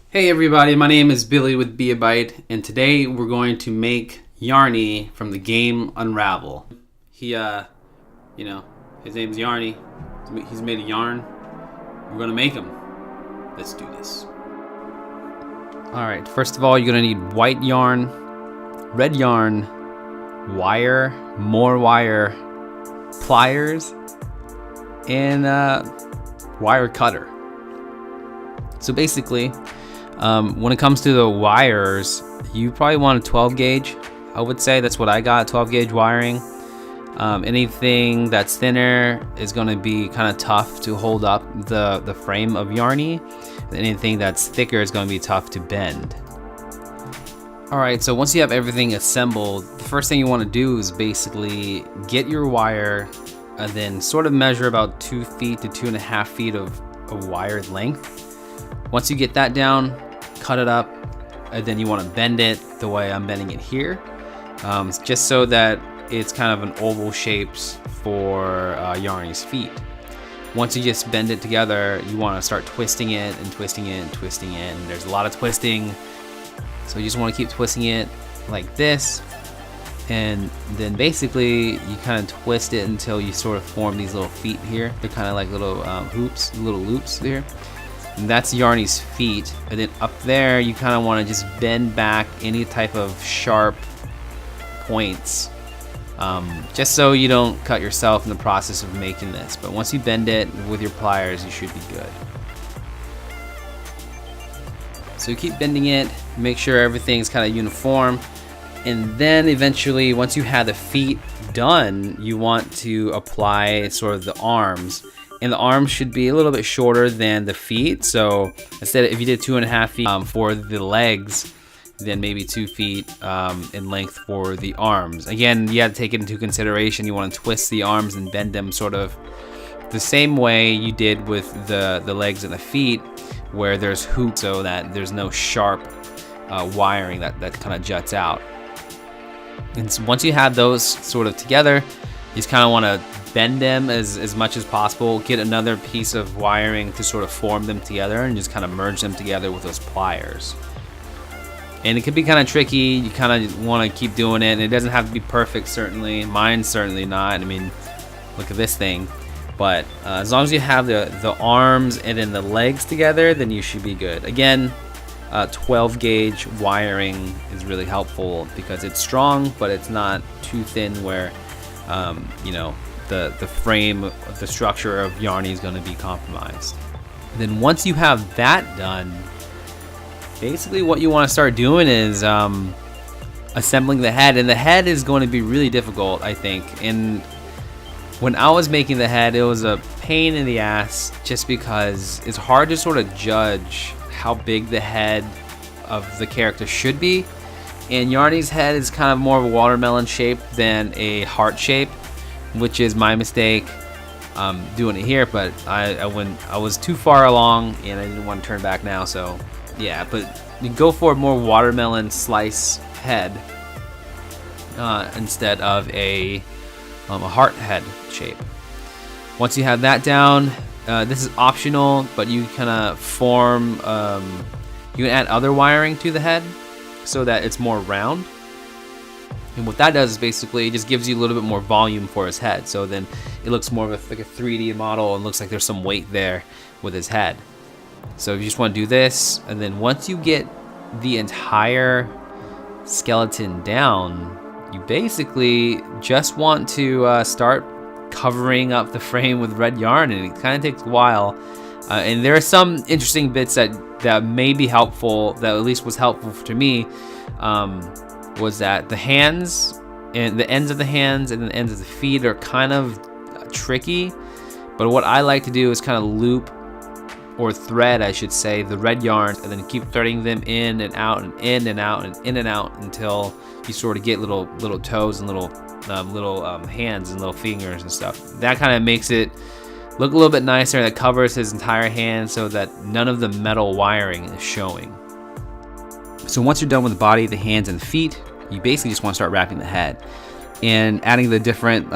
Hey everybody, my name is Billy with Be a Bite, and today we're going to make Yarny from the game Unravel. He, his name's Yarny. He's made a yarn. We're gonna make him. Let's do this. Alright, first of all, you're gonna need white yarn, red yarn, wire, more wire, pliers, and wire cutter. So basically, when it comes to the wires, you probably want a 12 gauge. I would say that's what I got, 12 gauge wiring. Anything that's thinner is going to be kind of tough to hold up the frame of Yarny. Anything that's thicker is going to be tough to bend. Alright, so once you have everything assembled, the first thing you want to do is basically get your wire and then sort of measure about 2 feet to 2.5 feet of wired length. Once you get that down, cut it up, and then you want to bend it the way I'm bending it here, just so that it's kind of an oval shapes for Yarny's feet. Once you just bend it together, you want to start twisting it and twisting it and twisting it, and there's a lot of twisting, so you just want to keep twisting it like this, and then basically you kind of twist it until you sort of form these little feet here. They're kind of like little hoops, little loops there. And that's Yarny's feet, and then up there you kind of want to just bend back any type of sharp points, just so you don't cut yourself in the process of making this. But once you bend it with your pliers, you should be good. So you keep bending it, make sure everything's kind of uniform, and then eventually once you have the feet done, you want to apply sort of the arms. And the arms should be a little bit shorter than the feet. So instead, if you did 2.5 feet for the legs, then maybe 2 feet in length for the arms. Again, you have to take it into consideration. You want to twist the arms and bend them sort of the same way you did with the legs and the feet, where there's hoops so that there's no sharp wiring that kind of juts out. And so once you have those sort of together, you just kind of want to bend them as much as possible, get another piece of wiring to sort of form them together, and just kind of merge them together with those pliers. And it can be kind of tricky. You kind of want to keep doing it, and it doesn't have to be perfect, certainly. Mine's certainly not. I mean, look at this thing. But as long as you have the arms and then the legs together, then you should be good. Again, 12 gauge wiring is really helpful because it's strong, but it's not too thin where the frame, the structure of Yarny is going to be compromised. And then once you have that done, basically what you want to start doing is assembling the head. And the head is going to be really difficult, I think. And when I was making the head, it was a pain in the ass just because it's hard to sort of judge how big the head of the character should be. And Yarny's head is kind of more of a watermelon shape than a heart shape, which is my mistake doing it here, but I was too far along and I didn't want to turn back now, so yeah. But you go for a more watermelon slice head instead of a heart head shape. Once you have that down, this is optional, but you kind of form, you can add other wiring to the head so that it's more round. And what that does is basically it just gives you a little bit more volume for his head. So then it looks more of like a 3D model and looks like there's some weight there with his head. So you just want to do this. And then once you get the entire skeleton down, you basically just want to start covering up the frame with red yarn. And it kind of takes a while. And there are some interesting bits that may be helpful, that at least was helpful to me. Was that the hands and the ends of the hands and the ends of the feet are kind of tricky, but what I like to do is kind of loop or thread, I should say, the red yarn and then keep threading them in and out and in and out and in and out until you sort of get little toes and little hands and little fingers and stuff. That kind of makes it look a little bit nicer. That covers his entire hand so that none of the metal wiring is showing. So once you're done with the body, the hands, and the feet, you basically just want to start wrapping the head and adding the different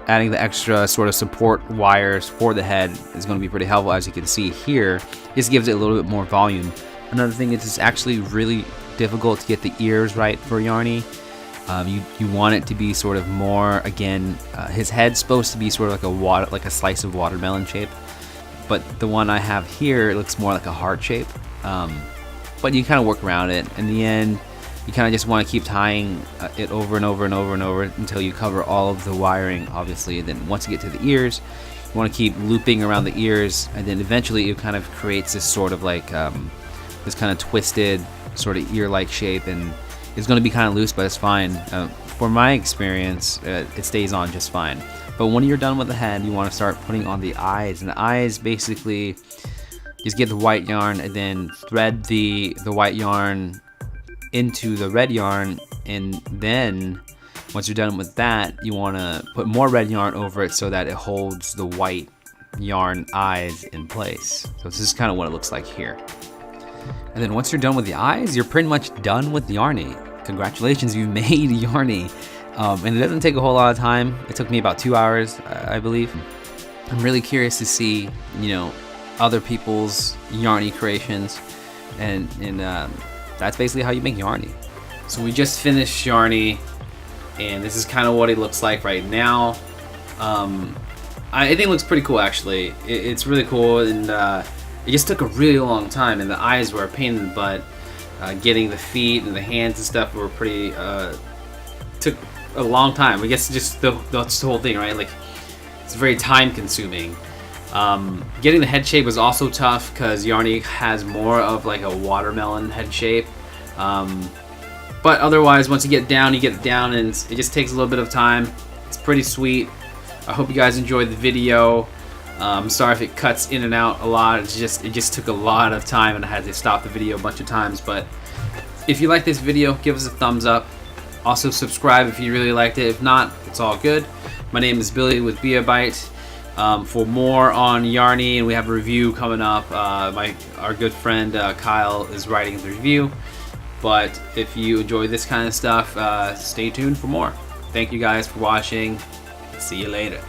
adding the extra sort of support wires for the head is going to be pretty helpful. As you can see here, this gives it a little bit more volume. Another thing is it's actually really difficult to get the ears right for Yarny. You want it to be sort of more, again, his head's supposed to be sort of like a slice of watermelon shape, but the one I have here, it looks more like a heart shape. But you kind of work around it. In the end, you kind of just want to keep tying it over and over and over and over until you cover all of the wiring, obviously. And then once you get to the ears, you want to keep looping around the ears, and then eventually it kind of creates this sort of like this kind of twisted sort of ear-like shape, and it's going to be kind of loose, but it's fine. For my experience, it stays on just fine. But when you're done with the head, you want to start putting on the eyes, and the eyes basically just get the white yarn and then thread the white yarn into the red yarn, and then once you're done with that, you want to put more red yarn over it so that it holds the white yarn eyes in place. So this is kind of what it looks like here. And then once you're done with the eyes, you're pretty much done with Yarny. Congratulations, you've made Yarny. And it doesn't take a whole lot of time. It took me about 2 hours, I believe. I'm really curious to see, you know, other people's Yarny creations, and that's basically how you make Yarny. So we just finished Yarny, and this is kind of what it looks like right now. I think it looks pretty cool, actually. It's really cool, and it just took a really long time, and the eyes were a pain in the butt. Getting the feet and the hands and stuff were pretty took a long time. I guess just that's the whole thing, right? Like, it's very time consuming. Getting the head shape was also tough because Yarny has more of like a watermelon head shape. But otherwise, once you get down, you get down, and it just takes a little bit of time. It's pretty sweet. I hope you guys enjoyed the video. I'm sorry if it cuts in and out a lot. It just took a lot of time, and I had to stop the video a bunch of times. But if you like this video, give us a thumbs up. Also subscribe if you really liked it. If not, it's all good. My name is Billy with Be A Bite. For more on Yarny, and we have a review coming up. Our good friend Kyle is writing the review. But if you enjoy this kind of stuff, stay tuned for more. Thank you guys for watching. See you later.